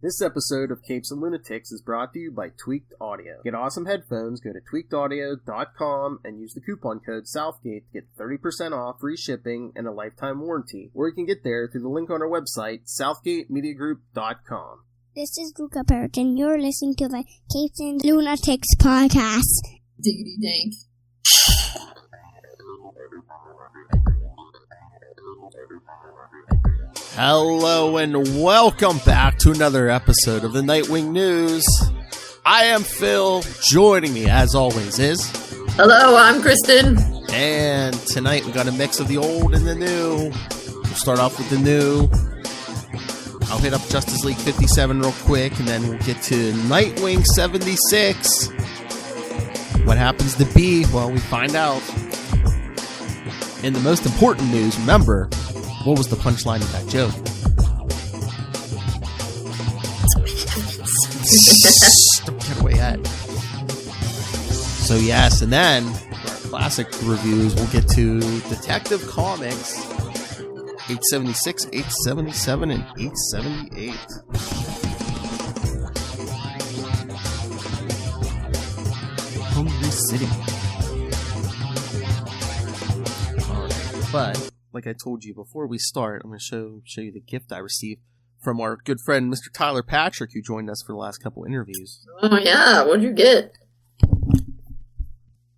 This episode of Capes and Lunatics is brought to you by Tweaked Audio. Get awesome headphones, go to tweakedaudio.com and use the coupon code Southgate to get 30% off, free shipping, and a lifetime warranty. Or you can get there through the link on our website, southgatemediagroup.com. This is Zucco Perich, and you're listening to the Capes and Lunatics podcast. Diggity dank. Hello and welcome back to another episode of the Nightwing News. I am Phil. Joining me, as always, is... Hello, I'm Kristen. And tonight we got a mix of the old and the new. We'll start off with the new. I'll hit up Justice League 57 real quick, and then we'll get to Nightwing 76. What happens to be? Well, we find out. And the most important news, remember... What was the punchline of that joke? Don't get away yet. So yes, and then for our classic reviews, we'll get to Detective Comics 876, 877, and 878. Hungry City. Alright, but... Like I told you before we start, I'm going to show you the gift I received from our good friend, Mr. Tyler Patrick, who joined us for the last couple interviews. Oh, yeah. What'd you get?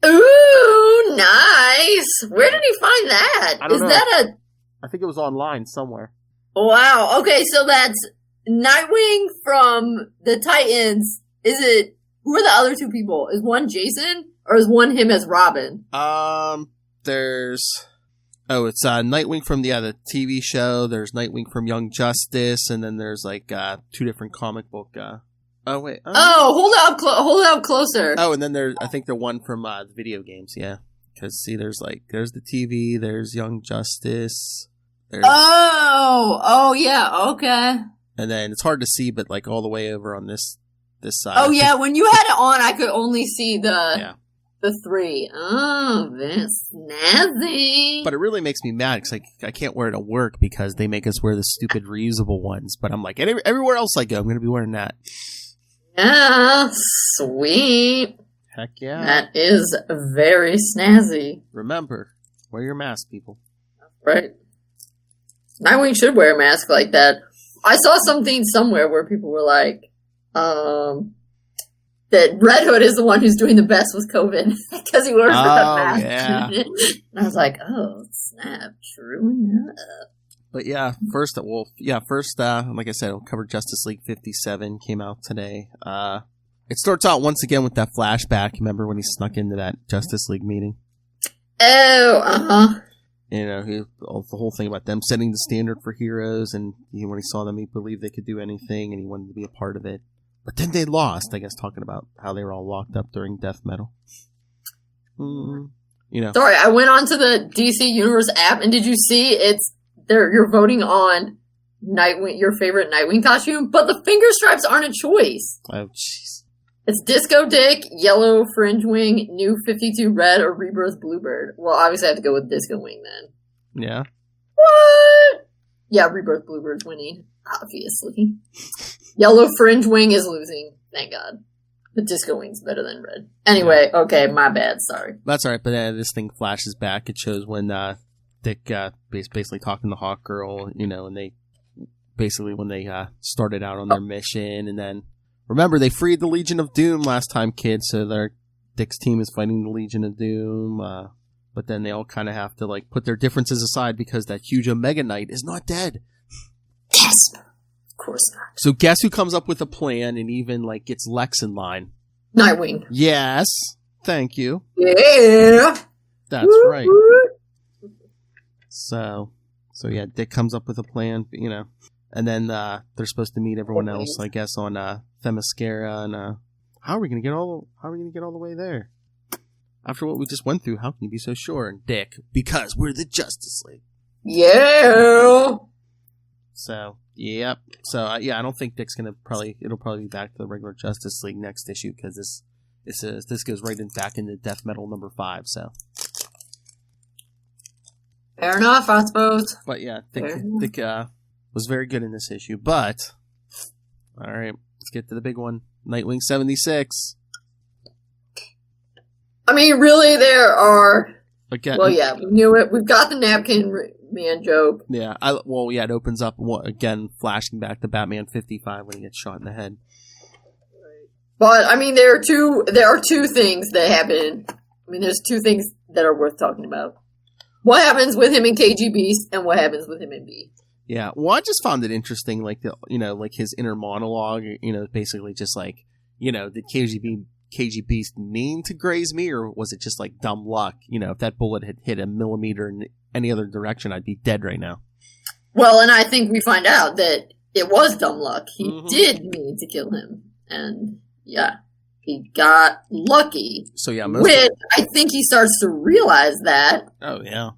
Ooh, nice. Where did he find that? I don't know. I think it was online somewhere. Wow. Okay, so that's Nightwing from the Titans. Who are the other two people? Is one Jason, or is one him as Robin? It's Nightwing from the TV show. There's Nightwing from Young Justice, and then there's like two different comic book. Hold up closer. Oh, and then I think the one from the video games. Yeah, because see, there's the TV. There's Young Justice. Yeah, okay. And then it's hard to see, but like all the way over on this side. Oh yeah, when you had it on, I could only see the three. Oh, that's snazzy. But it really makes me mad because I can't wear it at work because they make us wear the stupid reusable ones. But I'm like, everywhere else I go, I'm going to be wearing that. Yeah, sweet. Heck yeah. That is very snazzy. Remember, wear your mask, people. Right. Nightwing should wear a mask like that. I saw something somewhere where people were like, that Red Hood is the one who's doing the best with COVID because he wears that mask. Yeah. And I was like, oh, snap, true enough. But yeah, first, like I said, I'll cover Justice League 57, came out today. It starts out once again with that flashback. Remember when he snuck into that Justice League meeting? Oh, uh-huh. You know, the whole thing about them setting the standard for heroes, and when he saw them, he believed they could do anything, and he wanted to be a part of it. But then they lost, I guess, talking about how they were all locked up during Death Metal. Sorry, I went onto the DC Universe app, and did you see you're voting on Nightwing, your favorite Nightwing costume, but the finger stripes aren't a choice. Oh, jeez. It's Disco Dick, Yellow Fringe Wing, New 52 Red, or Rebirth Bluebird. Well, obviously I have to go with Disco Wing then. Yeah. What? Yeah, Rebirth Bluebird's winning, obviously. Yellow Fringe Wing is losing, thank God. But Disco Wing's better than Red. Anyway, okay, my bad, sorry. That's alright, but this thing flashes back. It shows when Dick basically talking to Hawkgirl, and they basically when they started out on their mission, and then remember they freed the Legion of Doom last time, kids. So Dick's team is fighting the Legion of Doom, but then they all kind of have to like put their differences aside because that huge Omega Knight is not dead. Yes. Of course not. So guess who comes up with a plan and even like gets Lex in line? Nightwing. Yes. Thank you. Yeah. That's right. So yeah, Dick comes up with a plan, and then they're supposed to meet everyone else, I guess, on Themyscira, and how are we gonna get all the way there? After what we just went through, how can you be so sure? And Dick, because we're the Justice League. Yeah. So, yep. So, I don't think Dick's it'll probably be back to the regular Justice League next issue, because this goes right back into Death Metal number 5, so. Fair enough, I suppose. But yeah, Dick was very good in this issue, but All right, let's get to the big one. Nightwing 76. I mean, really, there are... Again, well, yeah, we knew it. We've got the napkin man joke. Yeah, it opens up, again, flashing back to Batman 55 when he gets shot in the head. But, I mean, there are two things that happen. I mean, there's two things that are worth talking about. What happens with him in KG Beast, and what happens with him in B. Yeah, well, I just found it interesting, like, like his inner monologue, basically just like, did KG Beast mean to graze me, or was it just like dumb luck? If that bullet had hit a millimeter in any other direction, I'd be dead right now. Well, and I think we find out that it was dumb luck. He did mean to kill him, and yeah, he got lucky. So yeah, I think he starts to realize that. Oh yeah.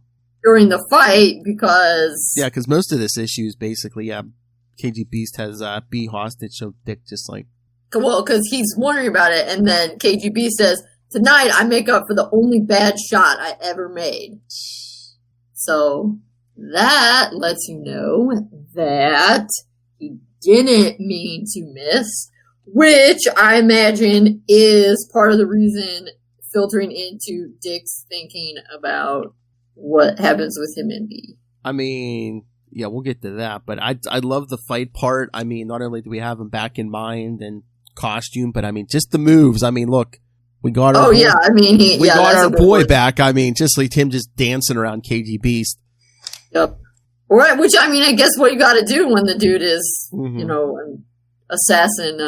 During the fight, because most of this issue is basically KG Beast has B hostage, so Dick just like. Well, because he's wondering about it, and then KGB says, "Tonight I make up for the only bad shot I ever made." So that lets you know that he didn't mean to miss, which I imagine is part of the reason filtering into Dick's thinking about what happens with him in B. I mean, yeah, we'll get to that, but I love the fight part. I mean, not only do we have him back in mind and costume, but I mean, just the moves. I mean, look, we got our we got our boy back. I mean, just like him just dancing around KG Beast. Yep. Right, which I mean, I guess what you got to do when the dude is, an assassin,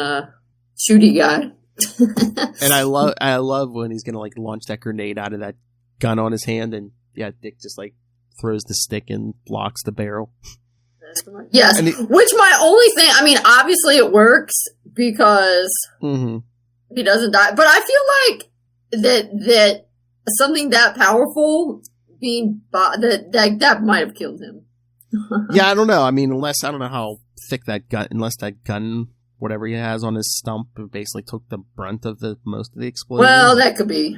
shooty guy. And I love when he's gonna like launch that grenade out of that gun on his hand, and yeah, Dick just like throws the stick and blocks the barrel. Yes, which my only thing, I mean, obviously it works because he doesn't die, but I feel like that something that powerful that might have killed him. Yeah, I don't know. I mean, I don't know how thick that gun, whatever he has on his stump, basically took the brunt of most of the explosion. Well, that could be.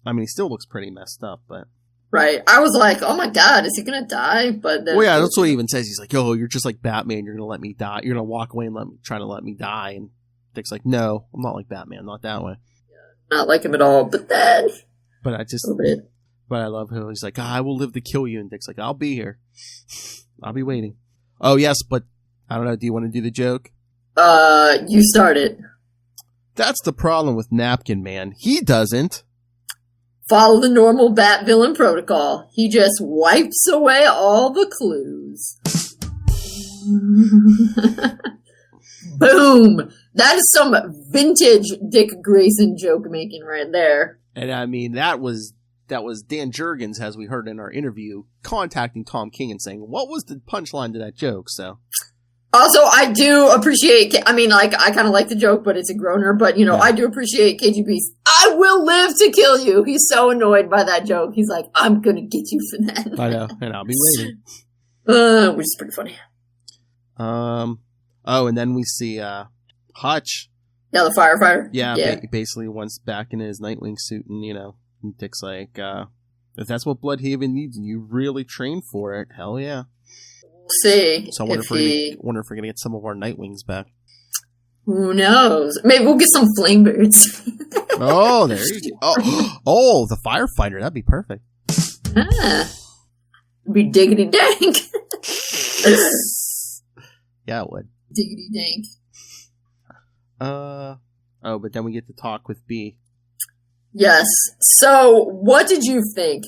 I mean, he still looks pretty messed up, but. Right. I was like, oh my god, is he going to die? But well, yeah, that's what he even says. He's like, yo, you're just like Batman. You're going to let me die. You're going to walk away and try to let me die. And Dick's like, no, I'm not like Batman. Not that way. Yeah, not like him at all. But then. But I love him. He's like, I will live to kill you. And Dick's like, I'll be here. I'll be waiting. Oh, yes, but I don't know. Do you want to do the joke? You start it. That's the problem with Napkin Man. He doesn't follow the normal Bat villain protocol. He just wipes away all the clues. Boom! That is some vintage Dick Grayson joke making right there. And I mean, that was Dan Jurgens, as we heard in our interview, contacting Tom King and saying, what was the punchline to that joke? So. Also, I do appreciate, I mean, like, I kind of like the joke, but it's a groaner, but, I do appreciate KGB's, I will live to kill you. He's so annoyed by that joke. He's like, I'm gonna get you for that. I know, and I'll be waiting. Which is pretty funny. And then we see, Hutch. Yeah, the firefighter. Yeah. Basically once back in his Nightwing suit, and, and Dick's like, if that's what Bloodhaven needs and you really train for it, hell yeah. See. So I wonder if we're going to get some of our Nightwings back. Who knows? Maybe we'll get some Flamebirds. Oh, there you go. Oh, the firefighter. That'd be perfect. Be diggity dank. Yeah, it would. Diggity dank. But then we get to talk with B. Yes. So, what did you think?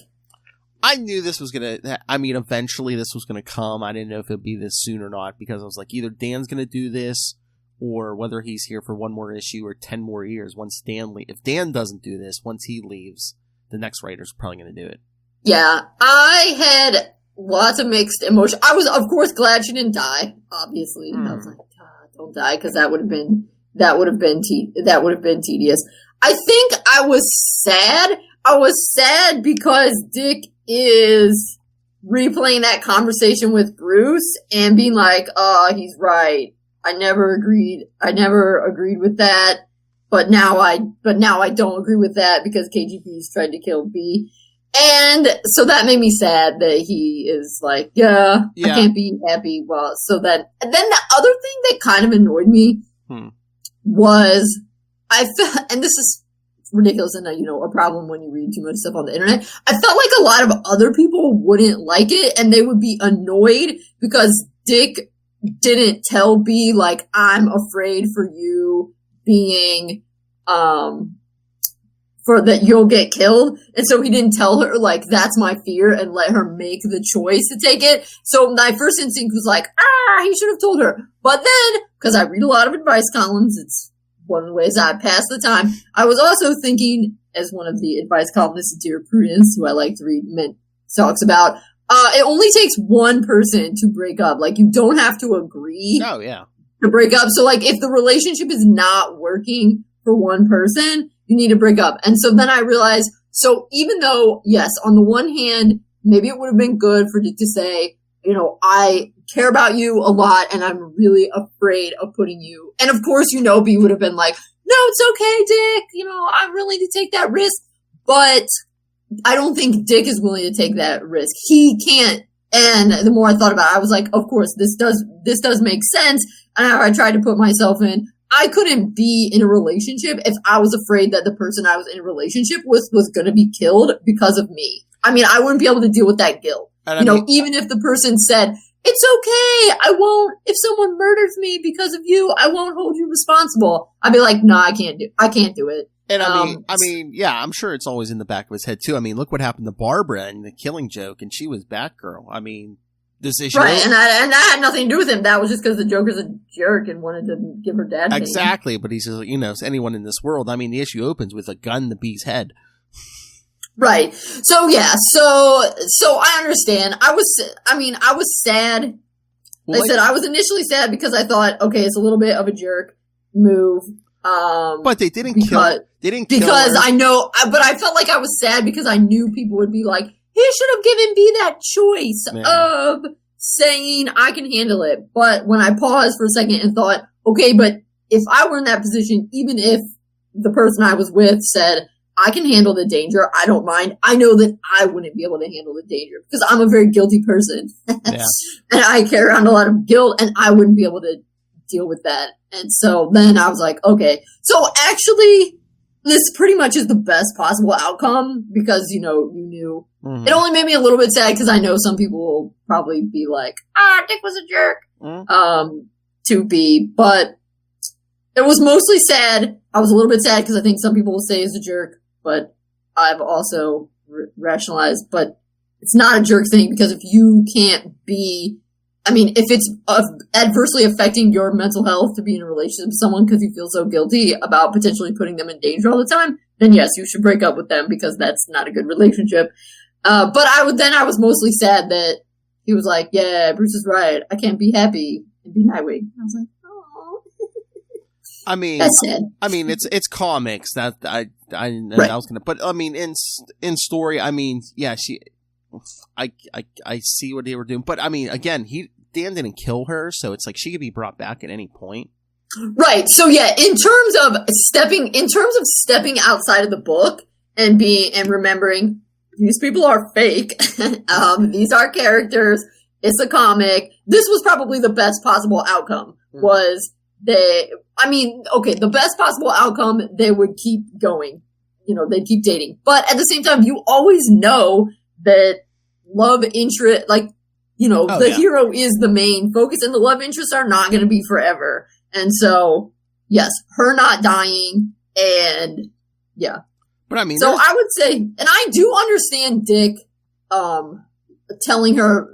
I knew this was eventually this was gonna come. I didn't know if it'd be this soon or not, because I was like, either Dan's gonna do this, or whether he's here for one more issue or 10 more years. If Dan doesn't do this, once he leaves, the next writer's probably gonna do it. Yeah, I had lots of mixed emotions. I was, of course, glad she didn't die. Obviously, I was like, God, don't die, because that would have been tedious. I think I was sad. I was sad because Dick is replaying that conversation with Bruce and being like, "Oh, he's right. I never agreed with that. But now I don't agree with that because KGB's tried to kill B." And so that made me sad that he is like, yeah. I can't be happy. Well, and then the other thing that kind of annoyed me was, and this is ridiculous and a problem when you read too much stuff on the internet. I felt like a lot of other people wouldn't like it and they would be annoyed because Dick didn't tell B, like, I'm afraid for you being, for that you'll get killed. And so he didn't tell her, like, that's my fear and let her make the choice to take it. So my first instinct was like, he should have told her. But then, because I read a lot of advice columns, it's one of the ways I pass the time. I was also thinking, as one of the advice columnists, Dear Prudence, who I like to read, talks about, it only takes one person to break up. Like, you don't have to agree to break up. So, like, if the relationship is not working for one person, you need to break up. And so then I realized, so even though, yes, on the one hand, maybe it would have been good for Dick to say, I care about you a lot and I'm really afraid of putting you. And of course, B would have been like, no, it's okay, Dick. I'm willing to take that risk. But I don't think Dick is willing to take that risk. He can't. And the more I thought about it, I was like, of course, this does make sense. And I tried to put myself in. I couldn't be in a relationship if I was afraid that the person I was in a relationship with was going to be killed because of me. I mean, I wouldn't be able to deal with that guilt. Even if the person said, it's okay, I won't, if someone murders me because of you, I won't hold you responsible. I'd be like, no, I can't do it. And I mean, yeah, I'm sure it's always in the back of his head too. I mean, look what happened to Barbara and the Killing Joke, and she was Batgirl. I mean, this issue, right? And that had nothing to do with him. That was just because the Joker's a jerk and wanted to give her dad pain. Exactly, but he says, anyone in this world. I mean, the issue opens with a gun to B's head. Right. So yeah. So I understand. I was sad. Well, I was initially sad because I thought, okay, it's a little bit of a jerk move. But they didn't kill her. I know, but I felt like I was sad because I knew people would be like, he should have given B that choice of saying I can handle it. But when I paused for a second and thought, okay, but if I were in that position, even if the person I was with said, I can handle the danger, I don't mind, I know that I wouldn't be able to handle the danger because I'm a very guilty person. And I carry around a lot of guilt and I wouldn't be able to deal with that. And so then I was like, okay, so actually this pretty much is the best possible outcome because, you knew. Mm-hmm. It only made me a little bit sad because I know some people will probably be like, Dick was a jerk, to B, but it was mostly sad. I was a little bit sad because I think some people will say he's a jerk, but I've also rationalized, but it's not a jerk thing because if you can't be, if it's adversely affecting your mental health to be in a relationship with someone because you feel so guilty about potentially putting them in danger all the time, then yes, you should break up with them because that's not a good relationship. But I was mostly sad that he was like, yeah, Bruce is right. I can't be happy and be Nightwing. I was like, oh. That's sad. It's comics that I was gonna, but in story, yeah, I see what they were doing, but again, Dan didn't kill her, so it's like she could be brought back at any point. Right. So yeah, in terms of stepping outside of the book and remembering these people are fake, these are characters, it's a comic. This was probably the best possible outcome. Was the best possible outcome, they would keep going. They'd keep dating. But at the same time, you always know that love interest, hero is the main focus, and the love interests are not going to be forever. And so, yes, her not dying, and yeah. But so I would say, and I do understand Dick, telling her,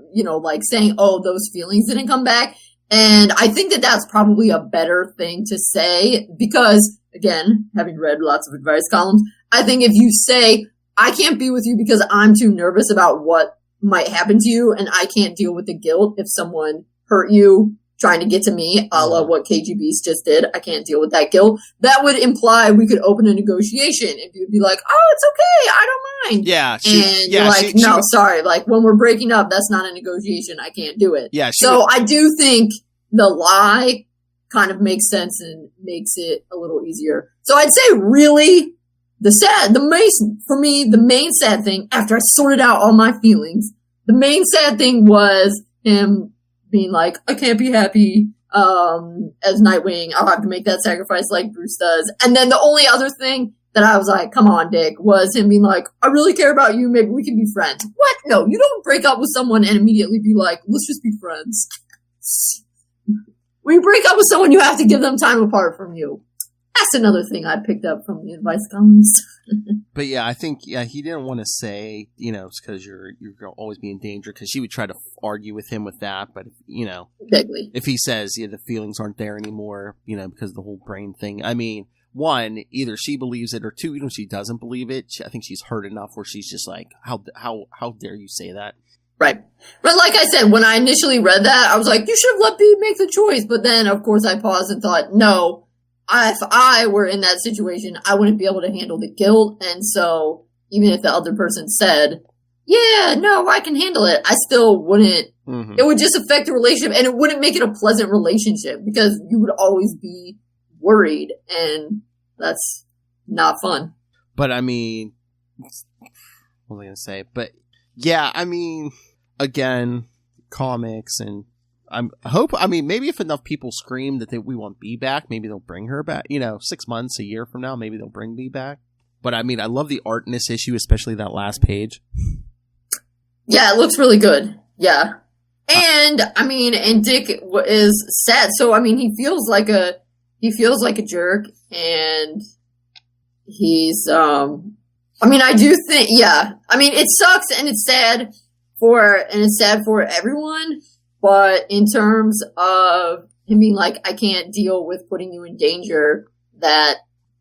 saying, oh, those feelings didn't come back. And I think that that's probably a better thing to say because, again, having read lots of advice columns, I think if you say, I can't be with you because I'm too nervous about what might happen to you and I can't deal with the guilt if someone hurt you trying to get to me, a la what KGB's just did. I can't deal with that guilt. That would imply we could open a negotiation and you'd be like, oh, it's okay, I don't mind. Yeah. You're like, no, sorry. Like, when we're breaking up, that's not a negotiation. I can't do it. Yeah. So I do think the lie kind of makes sense and makes it a little easier. So I'd say really the main sad thing, after I sorted out all my feelings, the main sad thing was him being like, I can't be happy, as Nightwing, I'll have to make that sacrifice like Bruce does. And then the only other thing that I was like, come on, Dick, was him being like, I really care about you, maybe we can be friends. What? No, you don't break up with someone and immediately be like, let's just be friends. When you break up with someone, you have to give them time apart from you. That's another thing I picked up from the advice columns. But yeah, I think he didn't want to say, it's because you're going to always be in danger, because she would try to argue with him with that. But, exactly. If he says, the feelings aren't there anymore, because of the whole brain thing. I mean, one, either she believes it, or two, even if she doesn't believe it, I think she's hurt enough where she's just like, how dare you say that? Right. But like I said, when I initially read that, I was like, you should have let B make the choice. But then, of course, I paused and thought, no. If I were in that situation, I wouldn't be able to handle the guilt. And so even if the other person said, yeah, no, I can handle it, I still wouldn't. Mm-hmm. It would just affect the relationship, and it wouldn't make it a pleasant relationship because you would always be worried, and that's not fun. But I mean, what was I going to say? But yeah, I mean, again, comics and maybe if enough people scream that we want B back, maybe they'll bring her back. 6 months, a year from now, maybe they'll bring B back. But I mean, I love the art in this issue, especially that last page. Yeah, it looks really good. Yeah. And and Dick is sad. So, he feels like a jerk, and he's, I do think, yeah. It sucks and it's sad for everyone. But in terms of him being like, I can't deal with putting you in danger, that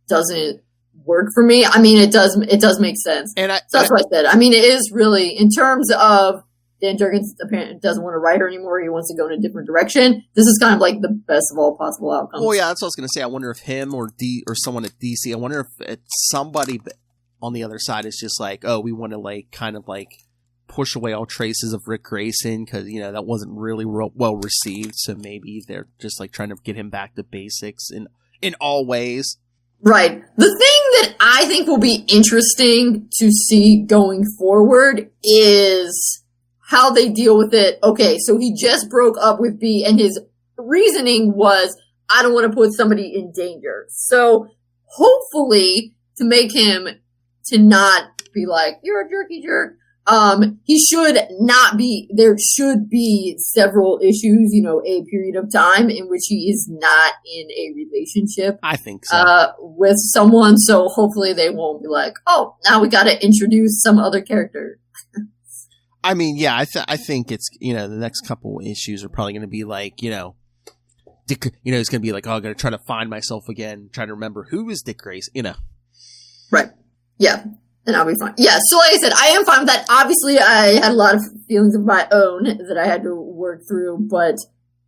doesn't work for me. It does make sense. And so that's what I said. It is really, in terms of Dan Jurgens apparently doesn't want to write her anymore. He wants to go in a different direction. This is kind of like the best of all possible outcomes. Well, yeah, that's what I was going to say. I wonder if him or someone at DC, I wonder if it's somebody on the other side is just like, oh, we want to push away all traces of Dick Grayson because, that wasn't really well received. So maybe they're just trying to get him back to basics in all ways. Right. The thing that I think will be interesting to see going forward is how they deal with it. Okay, so he just broke up with B, and his reasoning was, I don't want to put somebody in danger. So hopefully, to make him to not be like, you're a jerky jerk, he should not be, there should be several issues, a period of time in which he is not in a relationship. I think so. With someone, so hopefully they won't be like, oh, now we gotta introduce some other character. Yeah, I think it's, the next couple issues are probably gonna be Dick, he's gonna be like, oh, I gotta try to find myself again, try to remember who is Dick Grayson, Right. Yeah. And I'll be fine. Yeah, so like I said, I am fine with that. Obviously, I had a lot of feelings of my own that I had to work through, but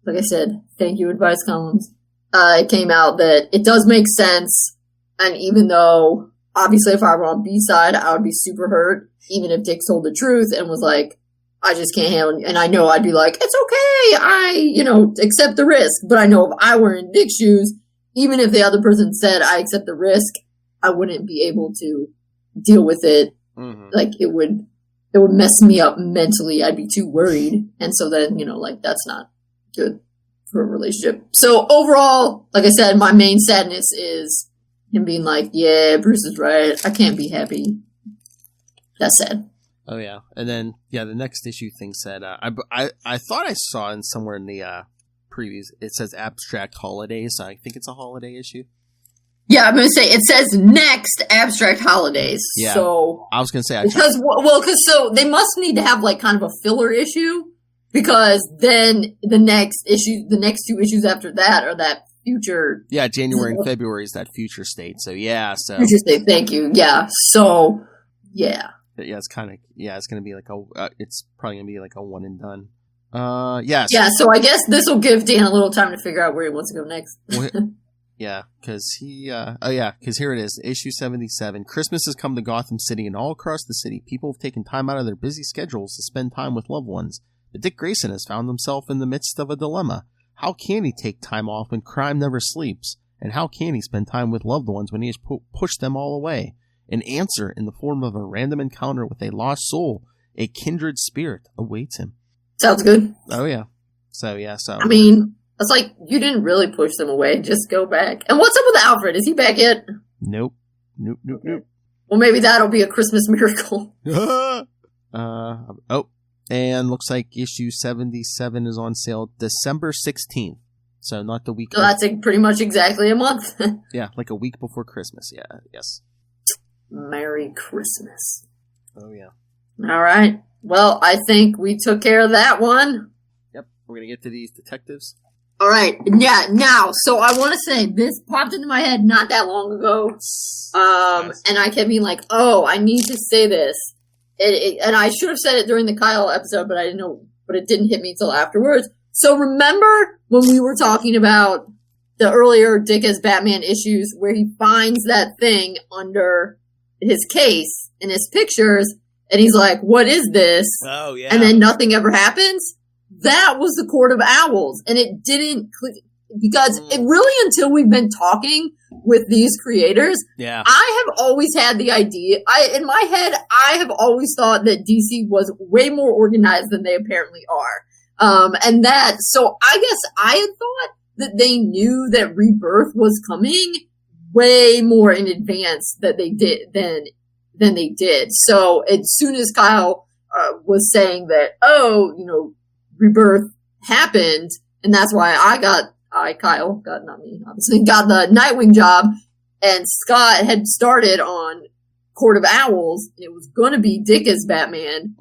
like I said, thank you, advice columns. It came out that it does make sense, and even though, obviously, if I were on B side, I would be super hurt, even if Dick told the truth and was like, I just can't handle it. And I know I'd be like, it's okay, I accept the risk. But I know if I were in Dick's shoes, even if the other person said I accept the risk, I wouldn't be able to deal with it. Mm-hmm. It would mess me up mentally. I'd be too worried. And so then, that's not good for a relationship. So overall, like I said, my main sadness is him being like, yeah, Bruce is right. I can't be happy. That's sad. Oh yeah. And then, the next issue thing said, I thought I saw in somewhere in the previews, it says abstract holidays. So I think it's a holiday issue. Yeah, I'm going to say, it says next abstract holidays. Yeah. So I was going to say, because they must need to have kind of a filler issue, because then the next two issues after that are that future. Yeah, January and February is that future state. So yeah, future state. Thank you. Yeah. So yeah. Yeah, it's kind of, it's going to be it's probably going to be a one and done. Yes. Yeah. So I guess this will give Dan a little time to figure out where he wants to go next. Yeah, because because here it is, issue 77. Christmas has come to Gotham City, and all across the city, people have taken time out of their busy schedules to spend time with loved ones. But Dick Grayson has found himself in the midst of a dilemma. How can he take time off when crime never sleeps? And how can he spend time with loved ones when he has pushed them all away? An answer in the form of a random encounter with a lost soul, a kindred spirit, awaits him. Sounds good. Oh, yeah. So, yeah, so... That's like, you didn't really push them away. Just go back. And what's up with Alfred? Is he back yet? Nope. Well, maybe that'll be a Christmas miracle. And looks like issue 77 is on sale December 16th. So not the week. So that's pretty much exactly a month. Yeah, like a week before Christmas. Yeah, yes. Merry Christmas. Oh, yeah. All right. Well, I think we took care of that one. Yep. We're going to get to these detectives. All right. Yeah, now, so I want to say this popped into my head not that long ago. And I kept being like, oh, I need to say this. And I should have said it during the Kyle episode, but I didn't know, but it didn't hit me until afterwards. So remember when we were talking about the earlier Dick as Batman issues where he finds that thing under his case in his pictures and he's like, what is this? Oh, yeah. And then nothing ever happens? That was the Court of Owls. And it didn't click because it really, until we've been talking with these creators, yeah, I have always had the idea, in my head, I have always thought that DC was way more organized than they apparently are. So I guess I had thought that they knew that Rebirth was coming way more in advance than they did. So as soon as Kyle was saying that, Rebirth happened, and that's why Kyle got, not me, obviously, got the Nightwing job, and Scott had started on Court of Owls, and it was going to be Dick as Batman,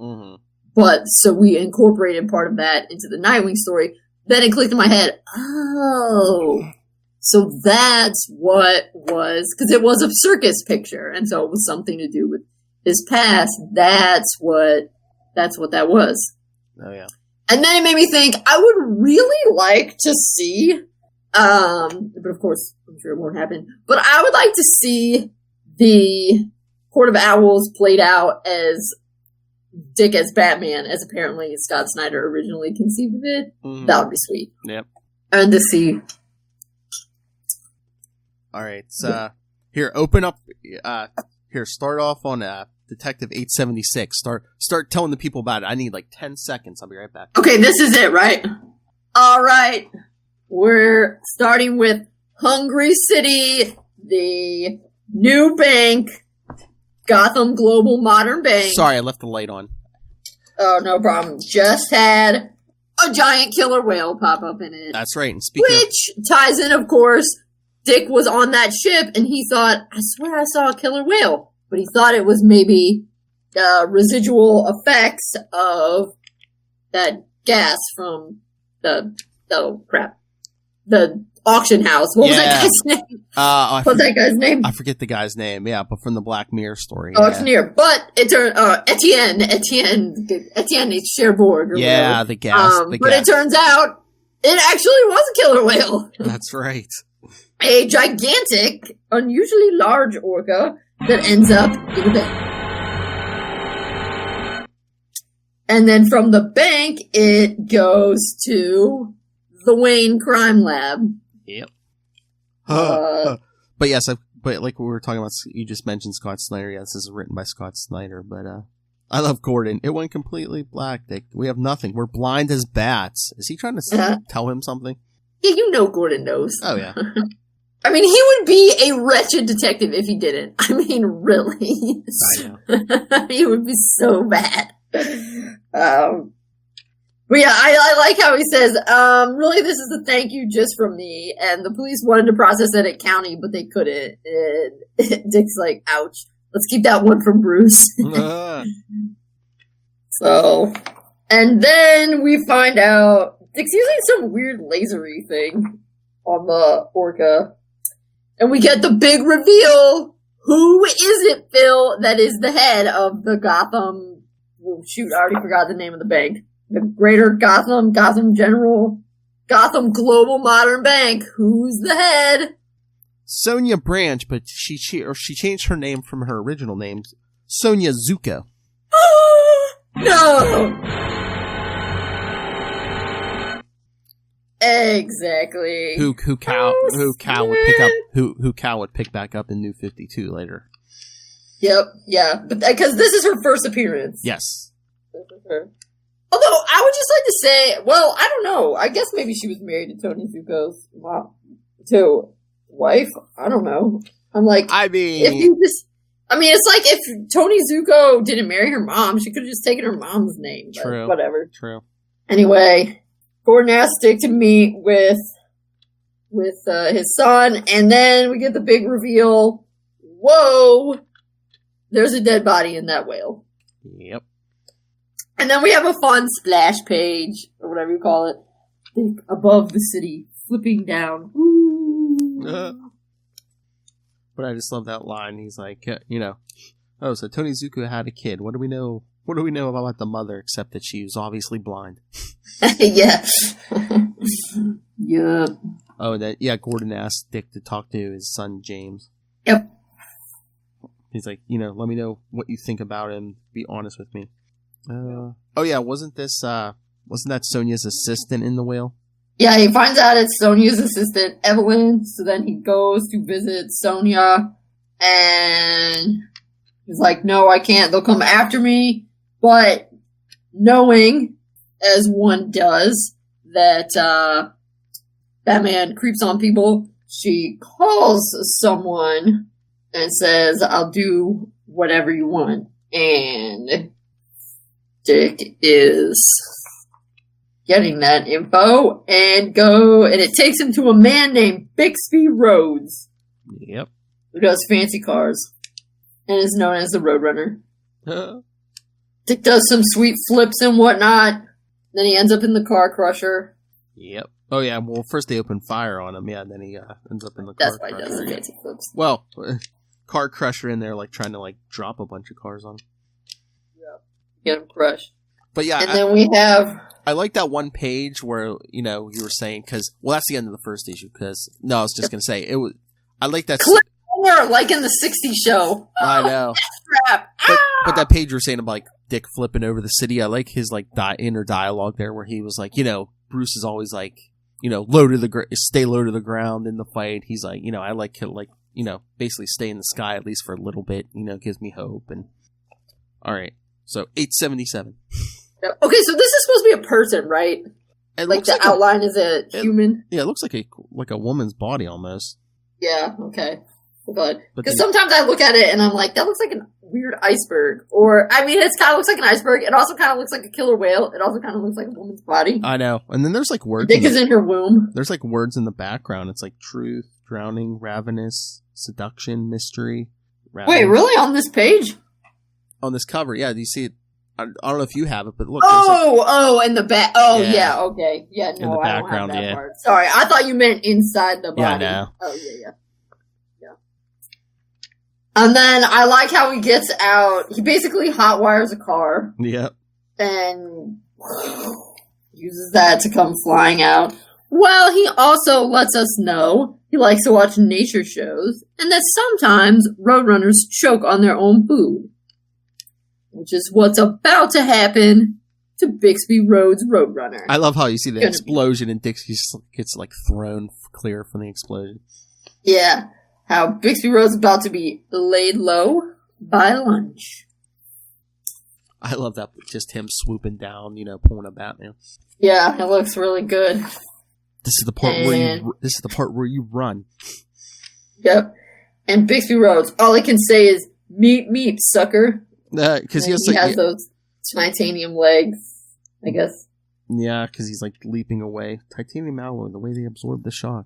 but so we incorporated part of that into the Nightwing story. Then it clicked in my head, oh, so that's what was, because it was a circus picture, and so it was something to do with his past. That's what that was. Oh, yeah. And then it made me think, I would really like to see, but of course, I'm sure it won't happen, but I would like to see the Court of Owls played out as Dick as Batman, as apparently Scott Snyder originally conceived of it. Mm-hmm. That would be sweet. Yep. And to see. All right. So, here, open up, start off on, Detective 876. Start telling the people about it. I need like 10 seconds. I'll be right back. Okay, this is it, right? All right. We're starting with Hungry City, the new bank, Gotham Global Modern Bank. Sorry, I left the light on. Oh, no problem. Just had a giant killer whale pop up in it. That's right. And which ties in, of course, Dick was on that ship and he thought, I swear I saw a killer whale. But he thought it was maybe residual effects of that gas from the auction house. What was that guy's name? What's that guy's name? I forget the guy's name. Yeah, but from the Black Mirror story. Auctioneer. But it turned Etienne Cherbourg. Yeah, whatever. the gas. But it turns out it actually was a killer whale. That's right. A gigantic, unusually large orca that ends up in a bank. And then from the bank, it goes to the Wayne Crime Lab. Yep. But yes, but like we were talking about, you just mentioned Scott Snyder. Yes, this is written by Scott Snyder, but I love Gordon. It went completely black, Dick. We have nothing. We're blind as bats. Is he trying to tell him something? Yeah, you know Gordon knows. Oh, yeah. I mean, he would be a wretched detective if he didn't. I mean, really. I know. He would be so bad. But yeah, I like how he says, really, this is a thank you just from me. And the police wanted to process it at county, but they couldn't. And Dick's like, ouch. Let's keep that one from Bruce. So, and then we find out Dick's using some weird lasery thing on the orca. And we get the big reveal. Who is it, Phil, that is the head of the Gotham... Oh, shoot, I already forgot the name of the bank. The Greater Gotham General, Gotham Global Modern Bank. Who's the head? Sonia Branch, but she changed her name from her original name. Sonia Zucco. No! Exactly. Who Cal would pick back up in New 52 later. Yep, yeah, but because this is her first appearance. Yes. Although, I would just like to say, well, I don't know. I guess maybe she was married to Tony Zucco's wife. I don't know. I'm like, it's like if Tony Zucco didn't marry her mom, she could have just taken her mom's name. True. Whatever. True. Anyway, Gordon asks Dick to meet with his son, and then we get the big reveal. Whoa! There's a dead body in that whale. Yep. And then we have a fun splash page, or whatever you call it, above the city, flipping down. But I just love that line. He's like, oh, so Tony Zucco had a kid. What do we know? What do we know about the mother except that she was obviously blind? Yeah. Yeah. Oh, Gordon asked Dick to talk to his son, James. Yep. He's like, let me know what you think about him. Be honest with me. Wasn't that Sonia's assistant in the whale? Yeah, he finds out it's Sonia's assistant, Evelyn, so then he goes to visit Sonia, and he's like, no, I can't, they'll come after me, but knowing, as one does, that Batman creeps on people, she calls someone and says, I'll do whatever you want, and Dick is getting that info and it takes him to a man named Bixby Rhodes. Yep. Who does fancy cars and is known as the Roadrunner. Dick does some sweet flips and whatnot. Then he ends up in the car crusher. Yep. Oh yeah, well first they open fire on him, and then he ends up in the car crusher. That's why he does the fancy flips. Well, car crusher in there, like trying to drop a bunch of cars on him. Yeah. Get him crushed. But yeah, and then we have... I like that one page where, you were saying, that's the end of the first issue, I was just going to say, I like that... Cliffhanger, like in the 60s show. I know. Crap. But that page you were saying about, Dick flipping over the city, I like his, inner dialogue there where he was like, Bruce is always like, stay low to the ground in the fight. He's like, I like to, basically stay in the sky at least for a little bit, gives me hope. And all right, so 877. Okay, so this is supposed to be a person, right? The outline is a human? Yeah, it looks like a woman's body almost. Yeah, okay. But because sometimes I look at it and I'm like, that looks like a weird iceberg. Or, it kind of looks like an iceberg. It also kind of looks like a killer whale. It also kind of looks like a woman's body. I know. And then there's words. Dick is in her womb. There's words in the background. It's truth, drowning, ravenous, seduction, mystery. Wait, really? On this page? On this cover, yeah. Do you see it? I don't know if you have it, but look. In the back. Oh, yeah, okay. Yeah, no, in the background, I don't have that part. Sorry, I thought you meant inside the body. Yeah, I know. Oh, yeah. And then I like how he gets out. He basically hotwires a car. Yep. And uses that to come flying out. Well, he also lets us know he likes to watch nature shows, and that sometimes roadrunners choke on their own food. Which is what's about to happen to Bixby Rhodes' Roadrunner. I love how you see the explosion and Dick gets thrown clear from the explosion. Yeah. How Bixby Rhodes is about to be laid low by lunch. I love that. Just him swooping down, pulling a Batman. Yeah, it looks really good. This is the part where you run. Yep. And Bixby Rhodes, all he can say is meep meep, sucker. Because he has those titanium legs, I guess. Yeah, because he's leaping away. Titanium alloy, the way they absorb the shock.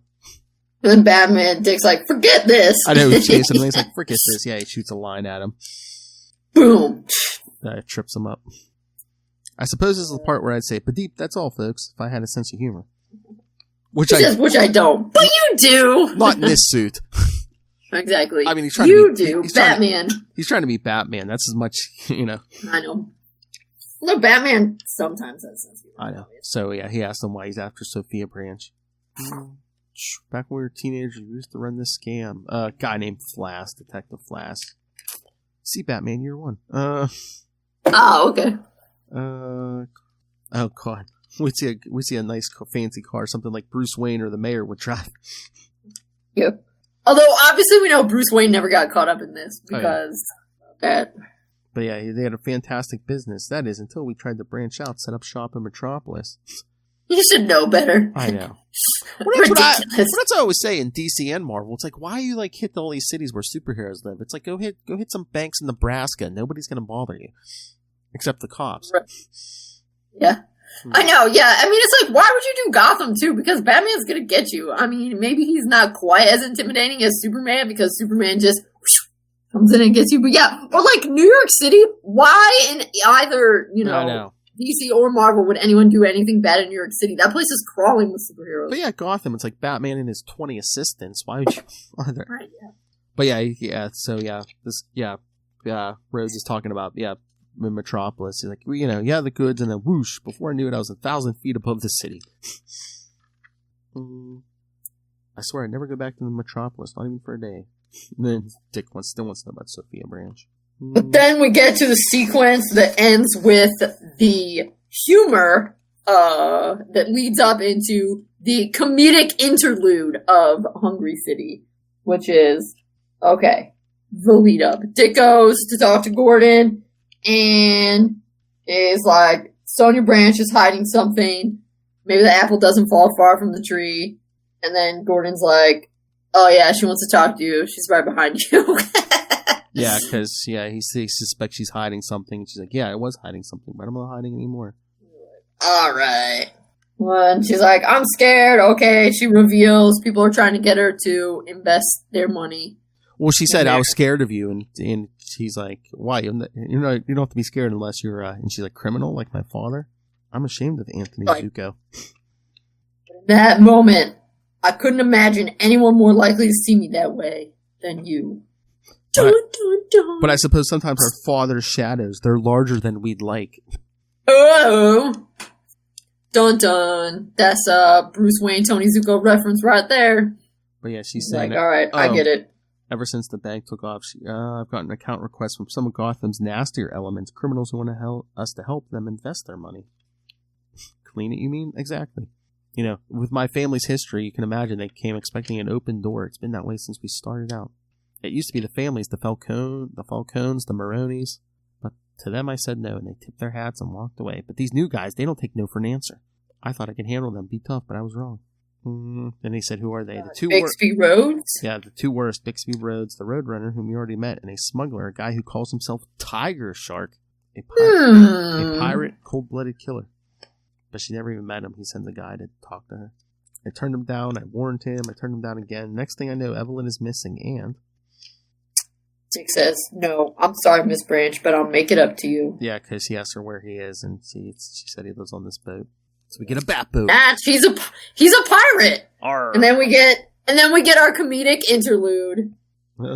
And then Batman, Dick's like, forget this. I know, he's chasing him. He's like, forget this. Yeah, he shoots a line at him. Boom. That trips him up. I suppose this is the part where I'd say, Padeep, that's all, folks, if I had a sense of humor. Which I don't. But you do! Not in this suit. Exactly. He's trying Batman. He's trying to be Batman. That's as much, I know. No, Batman sometimes has sense of humor. I know. So, yeah, he asked him why he's after Sophia Branch. Back when we were teenagers, we used to run this scam. A guy named Flask, Detective Flask. See, Batman, year one. Okay. Oh, God. We see a nice fancy car, something like Bruce Wayne or the mayor would drive. Yep. Although, obviously, we know Bruce Wayne never got caught up in this because that. But yeah, they had a fantastic business. That is, until we tried to branch out, set up shop in Metropolis. You should know better. I know. Well, that's what I always say in DC and Marvel. It's like, why you like hit all these cities where superheroes live? It's like, go hit some banks in Nebraska. Nobody's gonna bother you, except the cops. Right. Yeah, I know. Yeah, I mean, it's like, why would you do Gotham too? Because Batman's gonna get you. I mean, maybe he's not quite as intimidating as Superman because Superman just comes in and gets you. But yeah, or like New York City. Why in either I know. DC or Marvel would anyone do anything bad in New York City? That place is crawling with superheroes. But yeah, Gotham, it's like Batman and his 20 assistants. Why would you bother? Right, yeah. But Rhodes is talking about, in Metropolis. He's like, the goods, and then whoosh, before I knew it, I was 1,000 feet above the city. I swear I'd never go back to the Metropolis, not even for a day. And then Dick still wants to know about Sophia Branch. But then we get to the sequence that ends with the humor that leads up into the comedic interlude of Hungry City, which is, okay, the lead up. Dick goes to talk to Gordon and is like, Sonia Branch is hiding something. Maybe the apple doesn't fall far from the tree. And then Gordon's like, oh yeah, she wants to talk to you. She's right behind you. Yeah, because, he suspects she's hiding something. She's like, yeah, I was hiding something, but I'm not hiding anymore. All right. Well, she's like, I'm scared. Okay, she reveals people are trying to get her to invest their money. Well, she said, I was scared of you, and she's like, why? You don't have to be scared unless you're, and she's like, criminal, like my father? I'm ashamed of Anthony Zucco. In that moment, I couldn't imagine anyone more likely to see me that way than you. But I suppose sometimes our father's shadows, they're larger than we'd like. Oh! Dun dun. That's a Bruce Wayne, Tony Zucco reference right there. But yeah, she's saying, like, alright, I get it. Ever since the bank took off, I've gotten account requests from some of Gotham's nastier elements, criminals who want us to help them invest their money. Clean it, you mean? Exactly. With my family's history, you can imagine they came expecting an open door. It's been that way since we started out. It used to be the families, the Falcones, the Maronis. But to them I said no, and they tipped their hats and walked away. But these new guys, they don't take no for an answer. I thought I could handle them, be tough, but I was wrong. Then he said, who are they? The two Bixby Rhodes? Yeah, the two worst. Bixby Rhodes, the Roadrunner, whom you already met, and a smuggler, a guy who calls himself Tiger Shark. A pirate, cold-blooded killer. But she never even met him. He sends a guy to talk to her. I turned him down. I warned him. I turned him down again. Next thing I know, Evelyn is missing, and... Dick says, no, I'm sorry, Miss Branch, but I'll make it up to you. Yeah, because he asked her where he is, and she said he lives on this boat. So we get a bat boat. Nah, he's a pirate. Arr. And then we get our comedic interlude.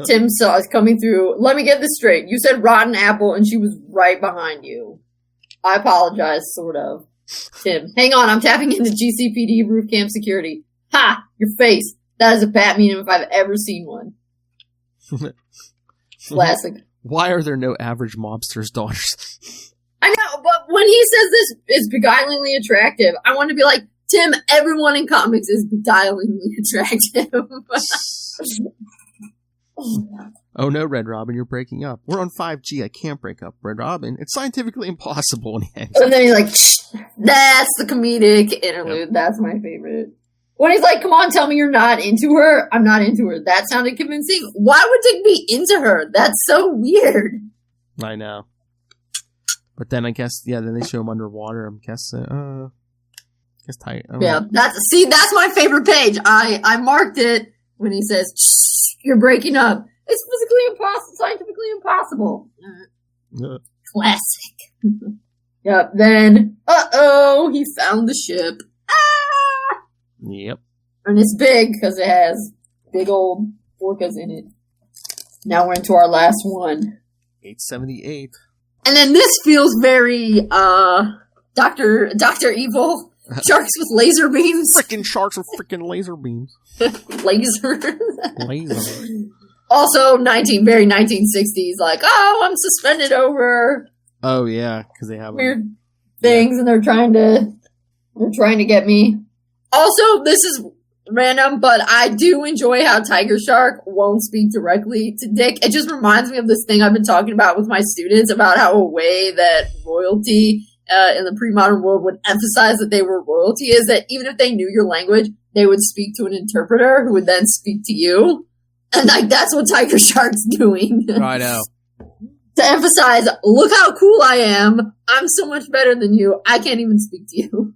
Tim saw us coming through. Let me get this straight. You said rotten apple, and she was right behind you. I apologize, sort of. Tim, hang on, I'm tapping into GCPD roof camp security. Ha! Your face. That is a bat meme if I've ever seen one. Classic. Why are there no average mobsters' daughters? I know, but when he says this is beguilingly attractive, I want to be like, Tim, everyone in comics is beguilingly attractive. Oh no, Red Robin, you're breaking up. We're on 5G, I can't break up. Red Robin, it's scientifically impossible. And then he's like, shh, that's the comedic interlude. Yep. That's my favorite. When he's like, come on, tell me you're not into her. I'm not into her. That sounded convincing. Why would Dick be into her? That's so weird. I know. But then I guess, then they show him underwater. I guess tight. Yeah, that's my favorite page. I marked it when he says, shh, you're breaking up. It's physically impossible, scientifically impossible. Classic. Yep, then, he found the ship. Yep. And it's big because it has big old orcas in it. Now we're into our last one. 878. And then this feels very, Dr. Evil. Sharks with laser beams. Frickin' sharks with frickin' laser beams. Laser. Laser. Also, very 1960s, like, I'm suspended over. Oh, yeah, because they have weird things, and they're trying to get me. Also, this is random, but I do enjoy how Tiger Shark won't speak directly to Dick. It just reminds me of this thing I've been talking about with my students about how a way that royalty in the pre-modern world would emphasize that they were royalty is that even if they knew your language, they would speak to an interpreter who would then speak to you. And like that's what Tiger Shark's doing. I know. To emphasize, look how cool I am. I'm so much better than you. I can't even speak to you.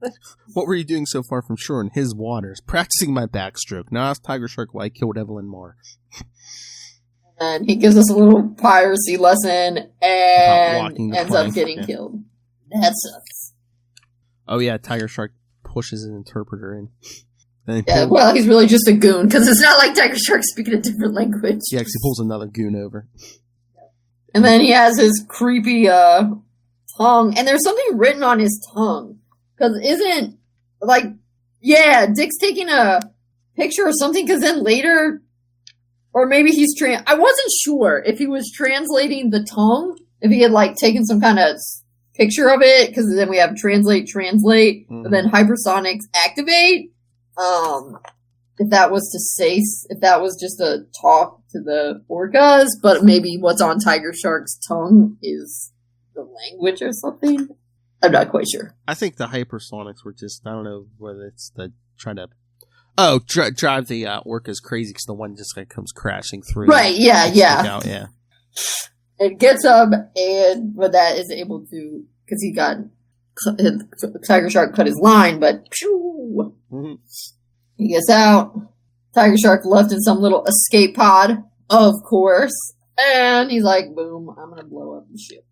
What were you doing so far from shore in his waters? Practicing my backstroke. Now ask Tiger Shark why I killed Evelyn Marr. And he gives us a little piracy lesson and ends up getting killed. That sucks. Oh yeah, Tiger Shark pushes an interpreter in. Yeah, well, he's really just a goon, because it's not like Tiger Shark's speaking a different language. Yeah, because he pulls another goon over. And then he has his creepy tongue, and there's something written on his tongue. Because isn't, like, yeah, Dick's taking a picture or something, because then later, or maybe he's, I wasn't sure if he was translating the tongue, if he had, like, taken some kind of picture of it, because then we have translate, but then hypersonics activate. If that was to say, if that was just a talk to the orcas, but maybe what's on Tiger Shark's tongue is the language or something. I'm not quite sure. I think the hypersonics were just, I don't know whether it's the trying to, drive the orcas crazy because the one just like comes crashing through. Right, yeah. Yeah. It gets up, but that is able to, because he got, Tiger Shark cut his line, but he gets out. Tiger Shark left in some little escape pod, of course, and he's like, boom, I'm gonna blow up the ship.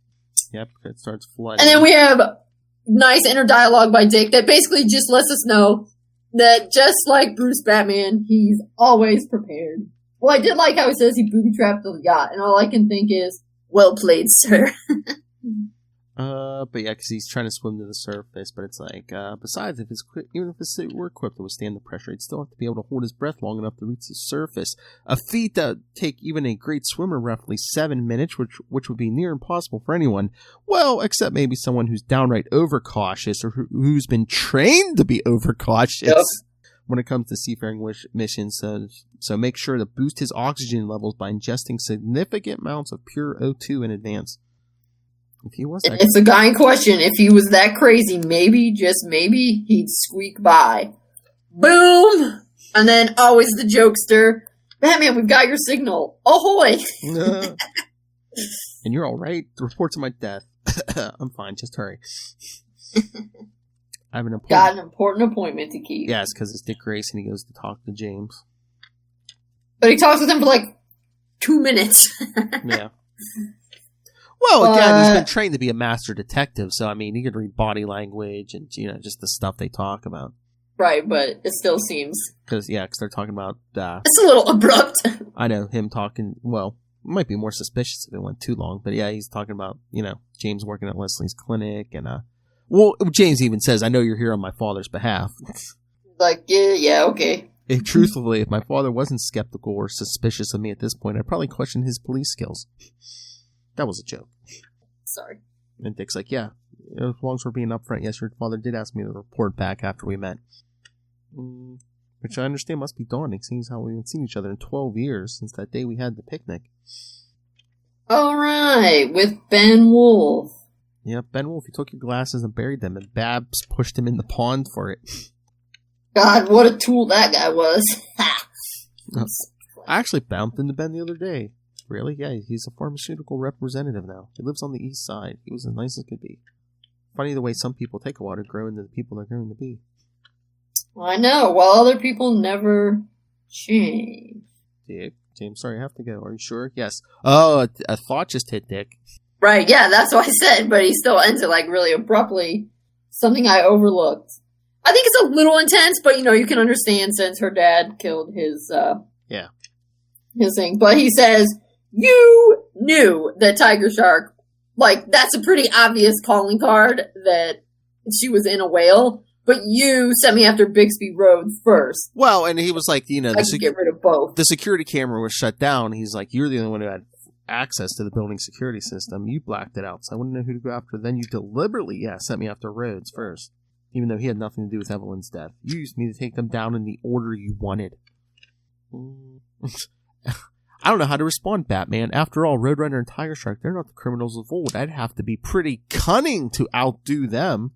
Yep, it starts flooding. And then we have nice inner dialogue by Dick that basically just lets us know that just like Bruce Batman, he's always prepared. Well, I did like how he says he booby-trapped the yacht, and all I can think is, well played, sir. But yeah, because he's trying to swim to the surface, but it's like, besides, even if his suit were equipped to withstand the pressure, he'd still have to be able to hold his breath long enough to reach the surface. A feat that would take even a great swimmer roughly 7 minutes, which would be near impossible for anyone. Well, except maybe someone who's downright overcautious, or who's been trained to be overcautious. Yep. When it comes to seafaring missions, so make sure to boost his oxygen levels by ingesting significant amounts of pure O2 in advance. It's the guy in question. If he was that crazy, maybe, just maybe, he'd squeak by. Boom! And then always the jokester. Batman, we've got your signal. Ahoy! And you're all right? The reports of my death. I'm fine. Just hurry. I have got an important appointment to keep. Yes, because it's Dick Grayson. He goes to talk to James. But he talks with him for like 2 minutes. Yeah. Well, again, he's been trained to be a master detective, so, I mean, he could read body language and, just the stuff they talk about. Right, but it still seems... Because they're talking about... it's a little abrupt. I know, him talking... Well, it might be more suspicious if it went too long, but yeah, he's talking about, James working at Leslie's clinic, and, well, James even says, I know you're here on my father's behalf. Like, yeah, okay. Truthfully, if my father wasn't skeptical or suspicious of me at this point, I'd probably question his police skills. That was a joke. Sorry. And Dick's like, yeah, as long as we're being upfront, yes, your father did ask me to report back after we met. Which I understand must be daunting, seeing how we haven't seen each other in 12 years since that day we had the picnic. Alright, with Ben Wolf. Yep, Ben Wolf, he took your glasses and buried them, and Babs pushed him in the pond for it. God, what a tool that guy was. I actually bumped into Ben the other day. Really? Yeah, he's a pharmaceutical representative now. He lives on the east side. He was as nice as could be. Funny the way some people take a while to grow into the people they're going to be. Well, I know, while other people never change. Dick, James, sorry, I have to go. Are you sure? Yes. Oh, a thought just hit Dick. Right, yeah, that's what I said, but he still ends it like really abruptly. Something I overlooked. I think it's a little intense, but you can understand since her dad killed his his thing. But he says, you knew that Tiger Shark, like, that's a pretty obvious calling card that she was in a whale, but you sent me after Bixby Road first. Well, and he was like, get rid of both. The security camera was shut down. He's like, you're the only one who had access to the building security system. You blacked it out, so I wouldn't know who to go after. Then you deliberately, sent me after Rhodes first. even though he had nothing to do with Evelyn's death. You used me to take them down in the order you wanted. I don't know how to respond, Batman. After all, Roadrunner and Tiger Shark, they're not the criminals of old. I'd have to be pretty cunning to outdo them.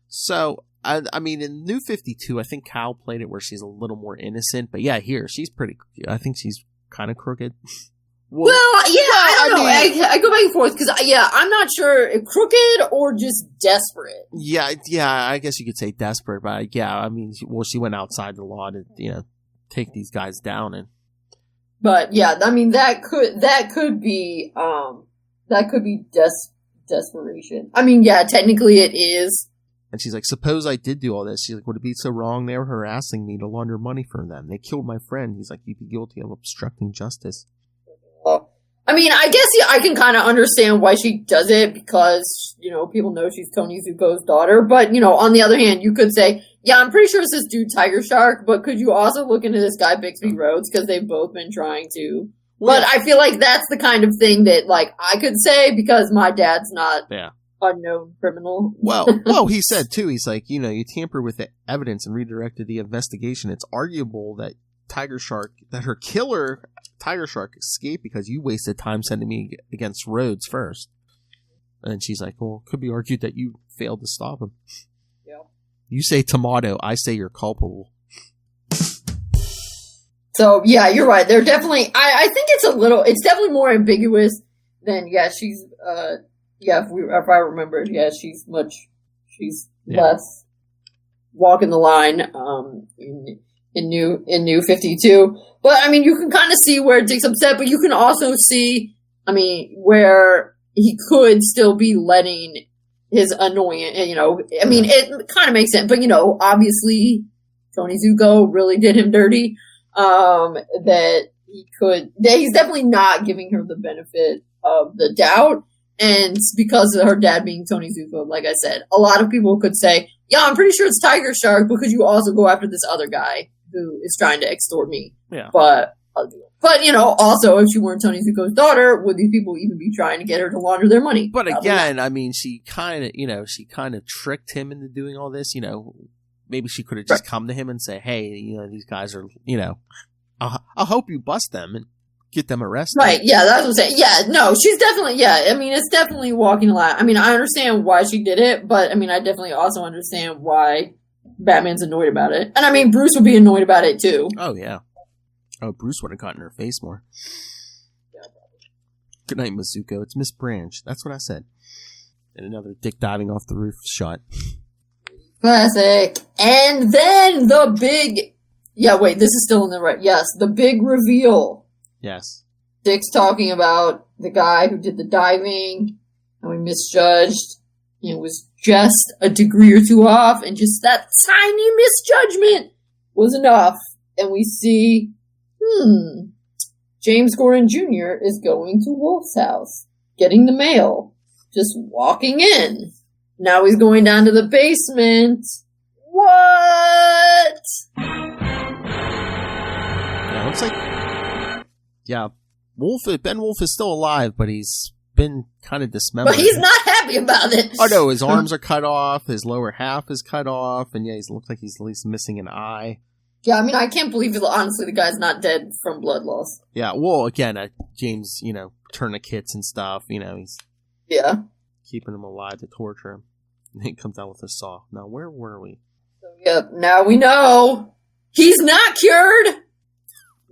So, I mean, in New 52, I think Cal played it where she's a little more innocent. But yeah, here, I think she's kind of crooked. Well, yeah, I don't know. I go back and forth because, I'm not sure if crooked or just desperate. Yeah, I guess you could say desperate, but yeah, I mean, she went outside the law to, take these guys down, But yeah, I mean, that could be desperation. I mean, yeah, technically it is. And she's like, suppose I did do all this. She's like, would it be so wrong? They were harassing me to launder money from them. They killed my friend. He's like, you'd be guilty of obstructing justice. I mean, I guess I can kind of understand why she does it because, people know she's Tony Zucco's daughter. But, on the other hand, you could say, yeah, I'm pretty sure it's this dude Tiger Shark, but could you also look into this guy Bixby Rhodes because they've both been trying to. But I feel like that's the kind of thing that, I could say because my dad's not unknown criminal. Well, he said, too, he's like, you tamper with the evidence and redirected the investigation. It's arguable that her killer, Tiger Shark, escaped because you wasted time sending me against Rhodes first. And she's like, well, it could be argued that you failed to stop him. Yeah. You say tomato, I say you're culpable. So, yeah, you're right. They're definitely, I think it's definitely more ambiguous than, she's, if I remember, she's less walking the line, in New 52. But, I mean, you can kind of see where Dick's upset, but you can also see, where he could still be letting his annoyance, it kind of makes sense. But, obviously, Tony Zucco really did him dirty, that he's definitely not giving her the benefit of the doubt. And because of her dad being Tony Zucco, like I said, a lot of people could say, yeah, I'm pretty sure it's Tiger Shark because you also go after this other guy who is trying to extort me. Yeah. But also, if she weren't Tony Zucco's daughter, would these people even be trying to get her to launder their money? But again, I mean, she kind of tricked him into doing all this. Maybe she could have just come to him and say, hey, these guys are, I'll help you bust them and get them arrested. Right, yeah, that's what I'm saying. Yeah, no, she's definitely, it's definitely walking a line. I mean, I understand why she did it, but, I definitely also understand why Batman's annoyed about it. And, Bruce would be annoyed about it, too. Oh, yeah. Oh, Bruce would have gotten her face more. Yeah, good night, Miss Zucco. It's Miss Branch. That's what I said. And another dick diving off the roof shot. Classic. And then the big... Yeah, wait, this is still in the right... Yes, the big reveal. Yes. Dick's talking about the guy who did the diving, and we misjudged. It was just a degree or two off, and just that tiny misjudgment was enough. And we see, James Gordon Jr. is going to Wolf's house, getting the mail, just walking in. Now he's going down to the basement. What? Yeah, looks like... Yeah, Ben Wolf is still alive, but he's been kind of dismembered. But he's not happy about it. Oh no, his arms are cut off, his lower half is cut off, and he looks like he's at least missing an eye. Yeah, I can't believe it. Honestly, the guy's not dead from blood loss. Yeah, well, again, James, tourniquets and stuff, he's keeping him alive to torture him. And he comes out with a saw. Now, where were we? So, now we know he's not cured.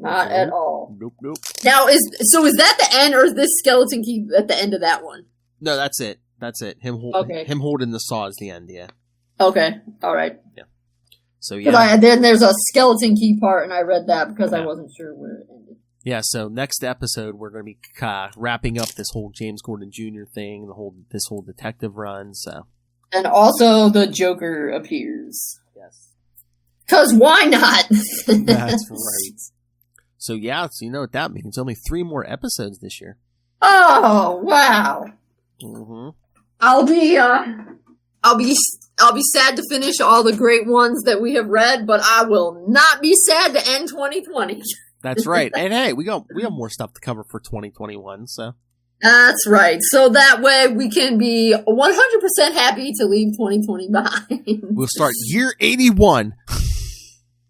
Not at all. Nope. Now, is that the end, or is this skeleton key at the end of that one? No, that's it. Him holding the saw is the end, yeah. Okay, all right. Yeah. So, yeah. Then there's a skeleton key part, and I read that because I wasn't sure where it ended. Yeah, so next episode, we're going to be wrapping up this whole James Gordon Jr. thing, this whole detective run, so. And also, the Joker appears. Yes. Because why not? That's right. So yeah, so you know what that means. Only 3 more episodes this year. Oh, wow. Mm-hmm. I'll be sad to finish all the great ones that we have read, but I will not be sad to end 2020. That's right. And hey, we have more stuff to cover for 2021, so. That's right. So that way we can be 100% happy to leave 2020 behind. We'll start year 81.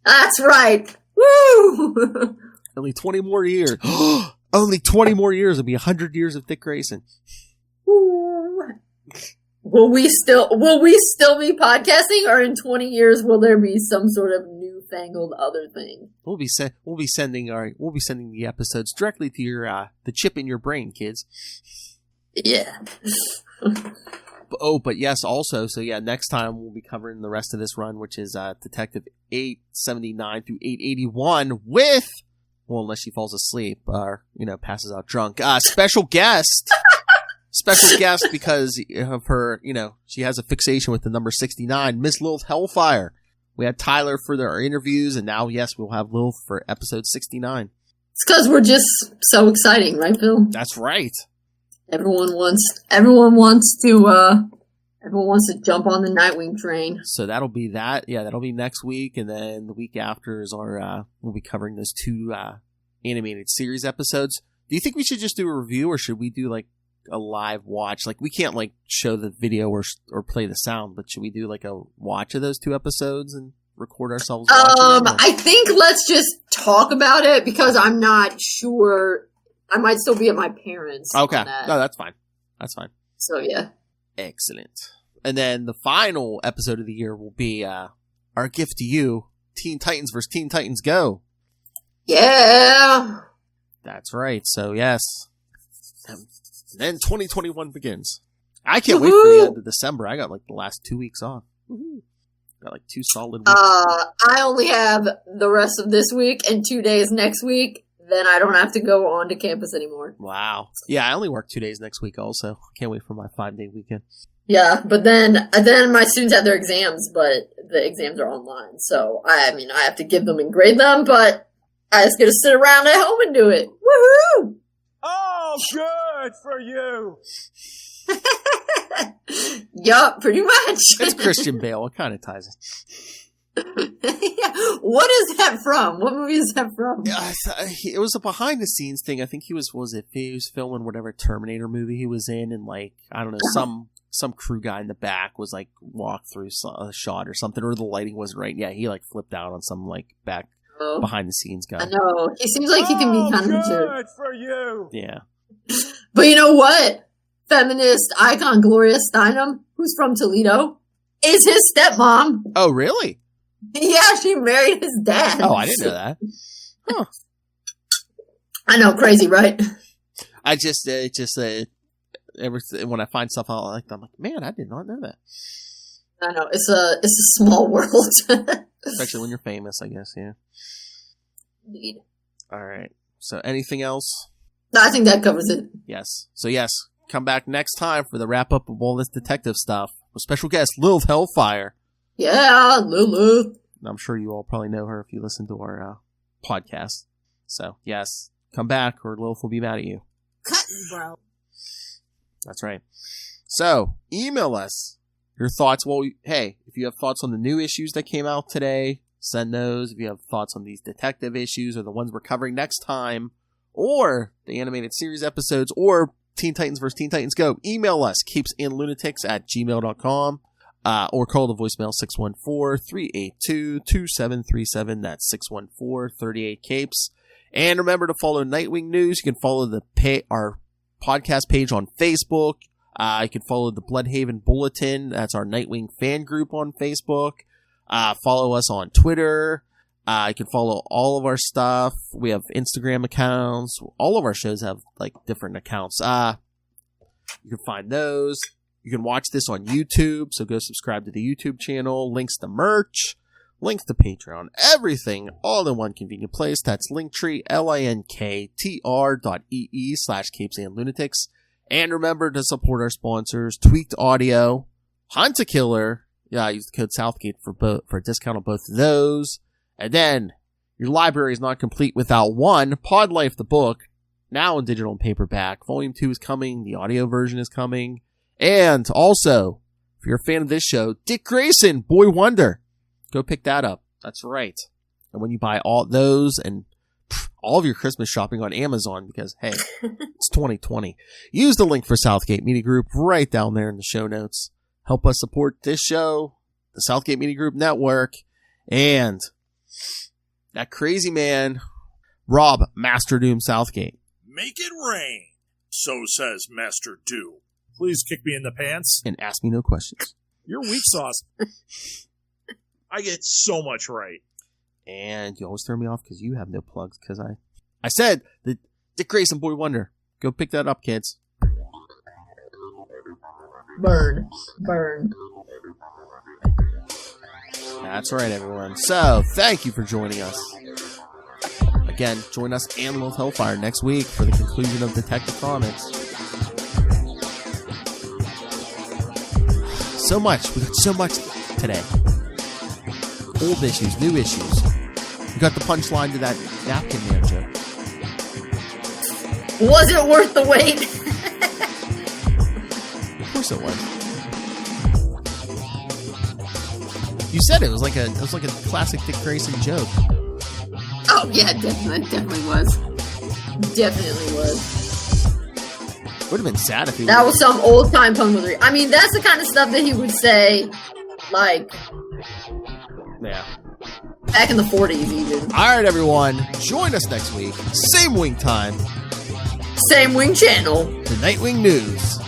That's right. Woo! Only 20 more years. Only 20 more years. It'll be 100 years of Dick Grayson. Ooh. Will we still be podcasting, or in 20 years will there be some sort of newfangled other thing? We'll be sending the episodes directly to your the chip in your brain, kids. Yeah. But yes, also, so yeah, next time we'll be covering the rest of this run, which is Detective 879 through 881 with, well, unless she falls asleep or, passes out drunk, special guest. Special guest because of her, she has a fixation with the number 69, Miss Lilith Hellfire. We had Tyler for our interviews, and now, yes, we'll have Lilith for episode 69. It's because we're just so exciting, right, Phil? That's right. Everyone wants to jump on the Nightwing train. So that'll be that. Yeah, that'll be next week, and then the week after is we'll be covering those 2 animated series episodes. Do you think we should just do a review, or should we do like a live watch? Like, we can't like show the video or play the sound, but should we do like a watch of those 2 episodes and record ourselves watching them? I think let's just talk about it because I'm not sure. I might still be at my parents'. Okay. No, that's fine. That's fine. So yeah. Excellent. And then the final episode of the year will be our gift to you, Teen Titans vs. Teen Titans Go. Yeah. That's right. So yes. Then 2021 begins. I can't wait for the end of December. I got like the last 2 weeks off. Woo-hoo. Got like 2 solid weeks. I only have the rest of this week and 2 days next week. Then I don't have to go on to campus anymore. Wow. Yeah, I only work 2 days next week also. Can't wait for my 5-day weekend. Yeah, but then my students have their exams, but the exams are online. So, I have to give them and grade them, but I just get to sit around at home and do it. Woohoo! Oh, good for you. Yup, pretty much. It's Christian Bale. It kind of ties it. Yeah. What is that from? What movie is that from? It was a behind the scenes thing. I think he was filming whatever Terminator movie he was in, and like, I don't know, some crew guy in the back was like walked through a shot or something, or the lighting wasn't right. Yeah, he like flipped out on some like back behind the scenes guy. I know. He seems like he can be kind of a jerk. Good for you. Yeah. But you know what? Feminist icon Gloria Steinem, who's from Toledo, is his stepmom. Oh, really? Yeah, she married his dad. Oh, I didn't know that. Huh. I know, crazy, right? I just when I find stuff I like, I'm like, man, I did not know that. I know, it's a small world. Especially when you're famous, I guess, yeah. Indeed. All right. So anything else? I think that covers it. Yes. So yes, come back next time for the wrap up of all this detective stuff with special guest Lilith Hellfire. Yeah, Lilith. I'm sure you all probably know her if you listen to our podcast. So yes, come back or Lilith will be mad at you. Cut, bro. That's right. So email us your thoughts. Well, hey, if you have thoughts on the new issues that came out today, send those. If you have thoughts on these detective issues or the ones we're covering next time, or the animated series episodes, or Teen Titans vs. Teen Titans Go, email us, capesandlunatics@gmail.com, or call the voicemail 614-382-2737. That's 614-38-CAPES. And remember to follow Nightwing News. You can follow our podcast page on Facebook. You can follow the Bloodhaven Bulletin. That's our Nightwing fan group on Facebook. Follow us on Twitter. You can follow all of our stuff. We have Instagram accounts. All of our shows have like different accounts. You can find those. You can watch this on YouTube. So go subscribe to the YouTube channel. Links to merch. Links to Patreon. Everything all in one convenient place. That's Linktree, linktr.ee/capesandlunatics. And remember to support our sponsors, Tweaked Audio, Hunt a Killer. Yeah, use the code Southgate for a discount on both of those. And then, your library is not complete without one, Pod Life the book, now in digital and paperback. Volume 2 is coming, the audio version is coming. And also, if you're a fan of this show, Dick Grayson, Boy Wonder. Go pick that up. That's right. And when you buy all those and all of your Christmas shopping on Amazon because, hey, it's 2020. Use the link for Southgate Media Group right down there in the show notes. Help us support this show, the Southgate Media Group Network, and that crazy man, Rob Master Doom Southgate. Make it rain, so says Master Doom. Please kick me in the pants. And ask me no questions. You're weak sauce. I get so much right. And you always throw me off because you have no plugs. Because I said the DIck Grayson Boy Wonder. Go pick that up, kids. Burn. Burn. That's right, everyone. So, thank you for joining us. Again, join us and Love Hellfire next week for the conclusion of Detective Comics. So much. We got so much today. Old issues, new issues. We got the punchline to that napkin man joke. Was it worth the wait? Of course it was. You said it was like a classic Dick Grayson joke. Oh yeah, definitely was. Definitely was. Would have been sad if he That was some old time punditry. I mean, that's the kind of stuff that he would say, like, yeah. back in the 40s even. All right, everyone. Join us next week. Same wing time. Same wing channel. The Nightwing News.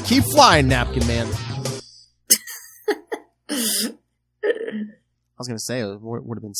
Keep flying, Napkin Man. I was going to say, it would have been